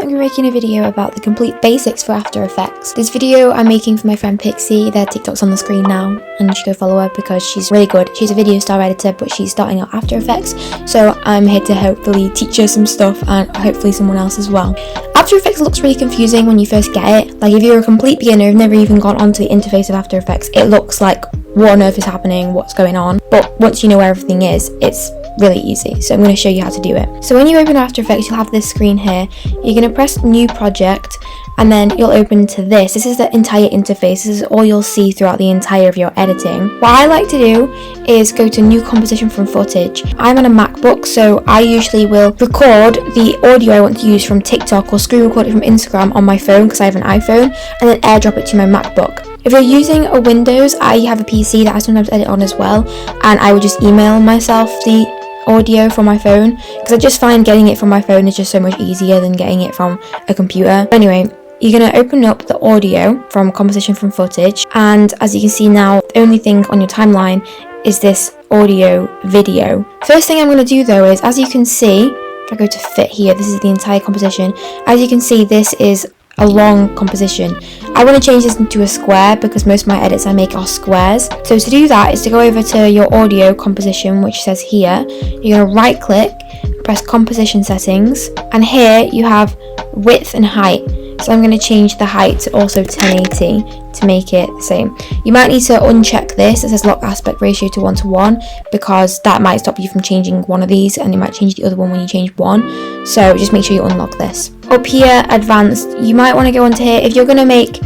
going to be making a video about the complete basics for After Effects. This video I'm making for my friend Pixie. Their TikTok's on the screen now, and you should go follow her because she's really good. She's a video star editor, but she's starting out After Effects, so I'm here to hopefully teach her some stuff and hopefully someone else as well. After Effects looks really confusing when you first get it. Like if you're a complete beginner who've never even gone onto the interface of After Effects, it looks like what on earth is happening, what's going on. But once you know where everything is, it's really easy. So I'm going to show you how to do it. So when you open After Effects, you'll have this screen here. You're going to press New Project, and then you'll open to this. This is the entire interface. This is all you'll see throughout the entire of your editing. What I like to do is go to New Composition from Footage. I'm on a MacBook, so I usually will record the audio I want to use from TikTok or screen record it from Instagram on my phone because I have an iPhone, and then airdrop it to my MacBook. If you're using a Windows, I have a PC that I sometimes edit on as well, and I would just email myself the audio from my phone because I just find getting it from my phone is just so much easier than getting it from a computer. Anyway, you're going to open up the audio from Composition from Footage, and as you can see now, the only thing on your timeline is this audio video. First thing I'm going to do though is, as you can see, if I go to fit here, this is the entire composition. As you can see, this is a long composition. I want to change this into a square because most of my edits I make are squares. So to do that is to go over to your audio composition, which says here. You're going to right click, press composition settings, and here you have width and height. So I'm going to change the height to also 1080 to make it the same. You might need to uncheck this. It says lock aspect ratio to 1:1 because that might stop you from changing one of these, and you might change the other one when you change one. So just make sure you unlock this. Up here, advanced, you might want to go onto here. If you're going to make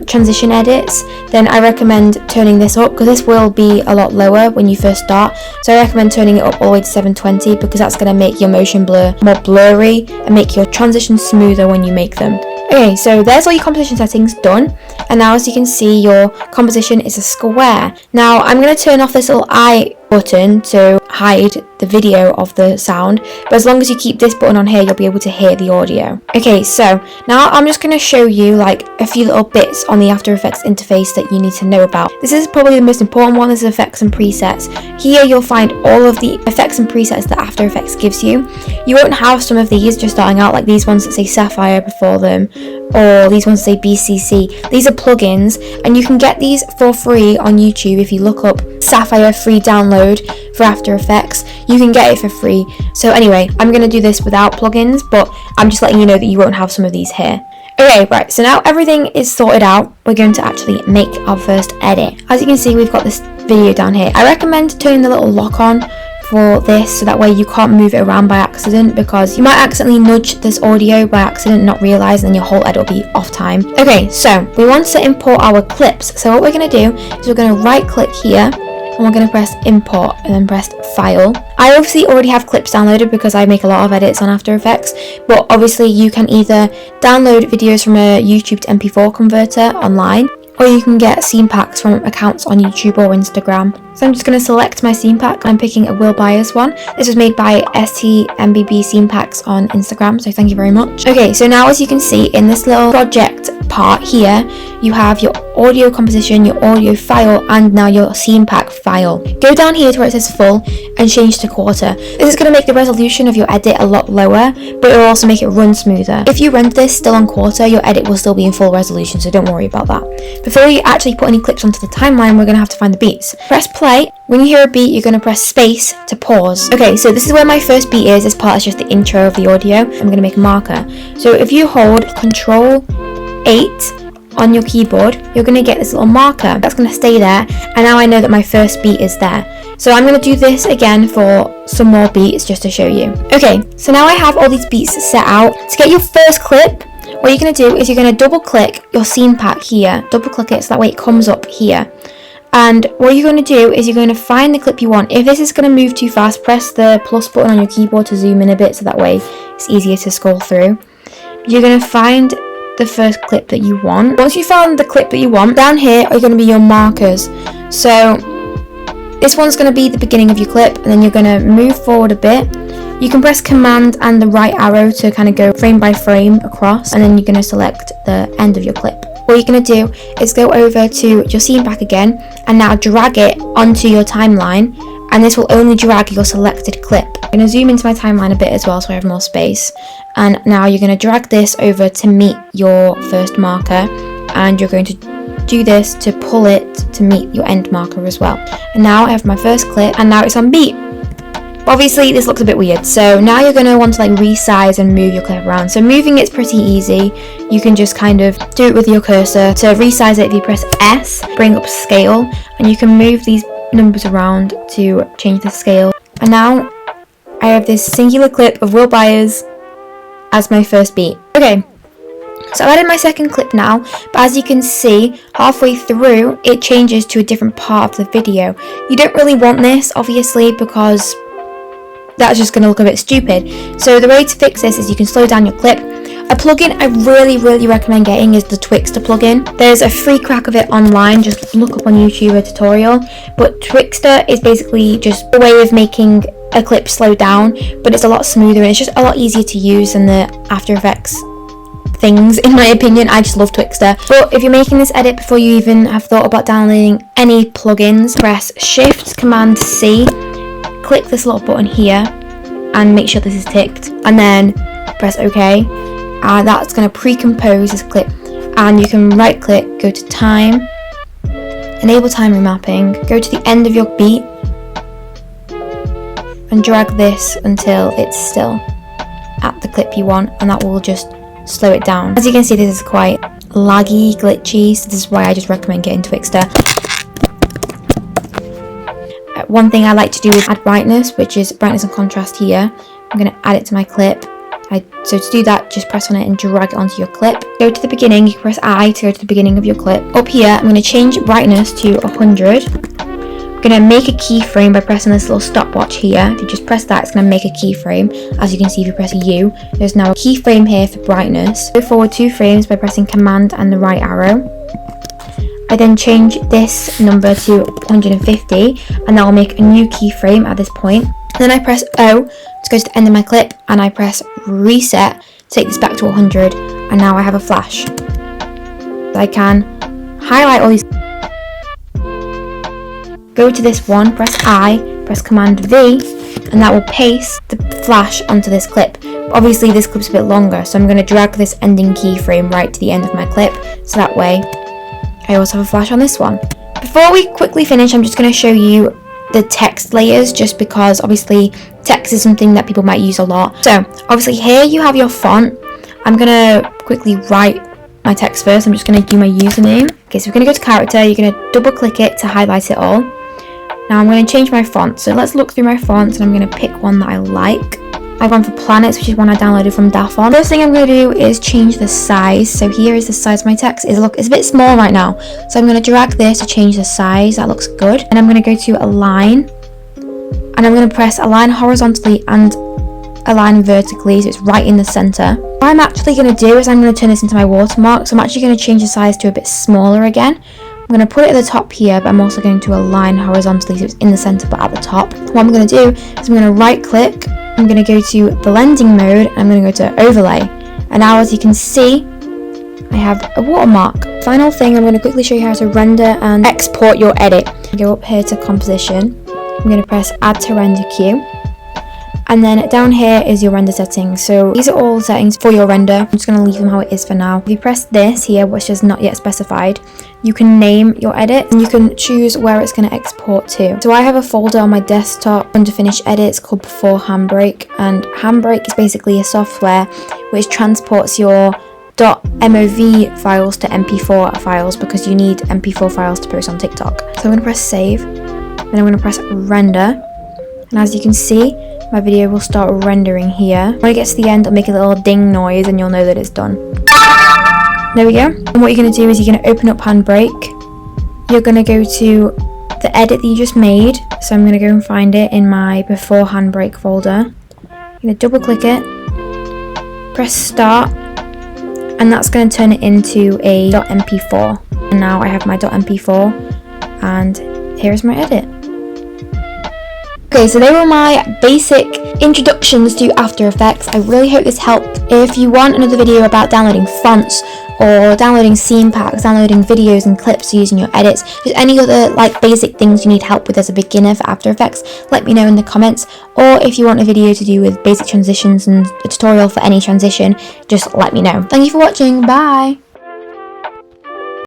transition edits, then I recommend turning this up because this will be a lot lower when you first start. So I recommend turning it up all the way to 720 because that's going to make your motion blur more blurry and make your transitions smoother when you make them. Okay, so there's all your composition settings done, and now as you can see, your composition is a square. Now I'm going to turn off this little eye button to hide the video of the sound, but as long as you keep this button on here, you'll be able to hear the audio. Okay, so now I'm just going to show you like a few little bits on the After Effects interface that you need to know about. This is probably the most important one. This is effects and presets. Here you'll find all of the effects and presets that After Effects gives you. You won't have some of these just starting out, like these ones that say Sapphire before them, or these ones say BCC. These are plugins, and you can get these for free on YouTube. If you look up Sapphire free download for After Effects, you can get it for free. So anyway, I'm going to do this without plugins, but I'm just letting you know that you won't have some of these here. Okay, right, so now everything is sorted out, we're going to actually make our first edit. As you can see, we've got this video down here. I recommend turning the little lock on for this so that way you can't move it around by accident, because you might accidentally nudge this audio by accident, not realize, and then your whole edit will be off time. Okay, so we want to import our clips. So what we're going to do is we're going to right click here, and we're going to press import and then press file. I obviously already have clips downloaded because I make a lot of edits on After Effects, but obviously you can either download videos from a YouTube to MP4 converter online, or you can get scene packs from accounts on YouTube or Instagram. So I'm just going to select my scene pack. I'm picking a Will Byers one. This was made by STMBB Scene Packs on Instagram, so thank you very much. Okay, so now as you can see in this little project part here, you have your audio composition, your audio file, and now your scene pack file. Go down here to where it says full and change to quarter. This is going to make the resolution of your edit a lot lower, but it will also make it run smoother. If you run this still on quarter, your edit will still be in full resolution, so don't worry about that. Before we actually put any clips onto the timeline, we're going to have to find the beats. Press play. When you hear a beat, you're going to press space to pause. Okay, so this is where my first beat is. This part is just the intro of the audio. I'm going to make a marker. So if you hold Control 8 on your keyboard, you're going to get this little marker. That's going to stay there, and now I know that my first beat is there. So I'm going to do this again for some more beats just to show you. Okay, so now I have all these beats set out. To get your first clip, what you're going to do is you're going to double click your scene pack here. Double click it so that way it comes up here. And what you're going to do is you're going to find the clip you want. If this is going to move too fast, press the plus button on your keyboard to zoom in a bit so that way it's easier to scroll through. You're going to find the first clip that you want. Once you found the clip that you want, down here are going to be your markers. So this one's going to be the beginning of your clip, and then you're going to move forward a bit. You can press command and the right arrow to kind of go frame by frame across, and then you're going to select the end of your clip. What you're going to do is go over to your scene pack again, and now drag it onto your timeline, and this will only drag your selected clip. I'm going to zoom into my timeline a bit as well so I have more space. And now you're going to drag this over to meet your first marker, and you're going to do this to pull it to meet your end marker as well. And now I have my first clip, and now it's on beat. Obviously this looks a bit weird, so now you're going to want to like resize and move your clip around. So moving it's pretty easy. You can just kind of do it with your cursor. To resize it, if you press S, bring up scale, and you can move these numbers around to change the scale. And now I have this singular clip of Will Byers as my first beat. Okay, so I've added my second clip now, but as you can see, halfway through it changes to a different part of the video. You don't really want this, obviously, because that's just going to look a bit stupid. So the way to fix this is you can slow down your clip. A plugin I really recommend getting is the Twixtor plugin. There's a free crack of it online, just look up on YouTube a tutorial. But Twixtor is basically just a way of making a clip slow down, but it's a lot smoother and it's just a lot easier to use than the After Effects things, in my opinion. I just love Twixtor. But if you're making this edit before you even have thought about downloading any plugins, press Shift Command C, click this little button here and make sure this is ticked, and then press OK. That's going to pre-compose this clip, and you can right click, go to time, enable time remapping, go to the end of your beat and drag this until it's still at the clip you want, and that will just slow it down. As you can see, this is quite laggy, glitchy, so this is why I just recommend getting Twixtor. One thing I like to do is add brightness, which is brightness and contrast here. I'm going to add it to my clip. So to do that, just press on it and drag it onto your clip. Go to the beginning, you can press I to go to the beginning of your clip. Up here, I'm going to change brightness to 100. I'm going to make a keyframe by pressing this little stopwatch here. If you just press that, it's going to make a keyframe. As you can see, if you press U, there's now a keyframe here for brightness. Go forward 2 frames by pressing Command and the right arrow. I then change this number to 150, and that will make a new keyframe at this point. Then I press O to go to the end of my clip, and I press reset to take this back to 100, and now I have a flash. I can highlight all these, go to this one, press I, press Command V, and that will paste the flash onto this clip. Obviously this clip's a bit longer, so I'm going to drag this ending keyframe right to the end of my clip, so that way I also have a flash on this one. Before we quickly finish, I'm just going to show you the text layers, just because obviously text is something that people might use a lot. So obviously here you have your font. I'm going to quickly write my text first. I'm just going to do my username. Okay, so we're going to go to character. You're going to double click it to highlight it all. Now I'm going to change my font. So let's look through my fonts, and I'm going to pick one that I like. I've gone for planets, which is one I downloaded from Dafon. First thing I'm going to do is change the size. So here is the size of my text. It's a bit small right now. So I'm going to drag this to change the size. That looks good. And I'm going to go to align. And I'm going to press align horizontally and align vertically, so it's right in the center. What I'm actually going to do is I'm going to turn this into my watermark. So I'm actually going to change the size to a bit smaller again. I'm going to put it at the top here, but I'm also going to align horizontally so it's in the center but at the top. What I'm going to do is I'm going to right click. I'm going to go to blending mode, and I'm going to go to overlay, and now as you can see I have a watermark. Final thing, I'm going to quickly show you how to render and export your edit. Go up here to composition, I'm going to press add to render queue, and then down here is your render settings. So these are all the settings for your render. I'm just going to leave them how it is for now. If you press this here, which is not yet specified, you can name your edit and you can choose where it's going to export to. So I have a folder on my desktop under finished edits called Before Handbrake, and Handbrake is basically a software which transports your .mov files to MP4 files, because you need MP4 files to post on TikTok. So I'm going to press save, then I'm going to press render, and as you can see my video will start rendering here. When it gets to the end, it'll make a little ding noise and you'll know that it's done. There we go. And what you're going to do is you're going to open up Handbrake. You're going to go to the edit that you just made. So I'm going to go and find it in my Before Handbrake folder. I'm going to double click it, press start, and that's going to turn it into a .mp4. And now I have my .mp4, and here is my edit. Okay, so they were my basic introductions to After Effects. I really hope this helped. If you want another video about downloading fonts or downloading scene packs, downloading videos and clips using your edits, just any other like basic things you need help with as a beginner for After Effects, let me know in the comments. Or if you want a video to do with basic transitions and a tutorial for any transition, just let me know. Thank you for watching. Bye!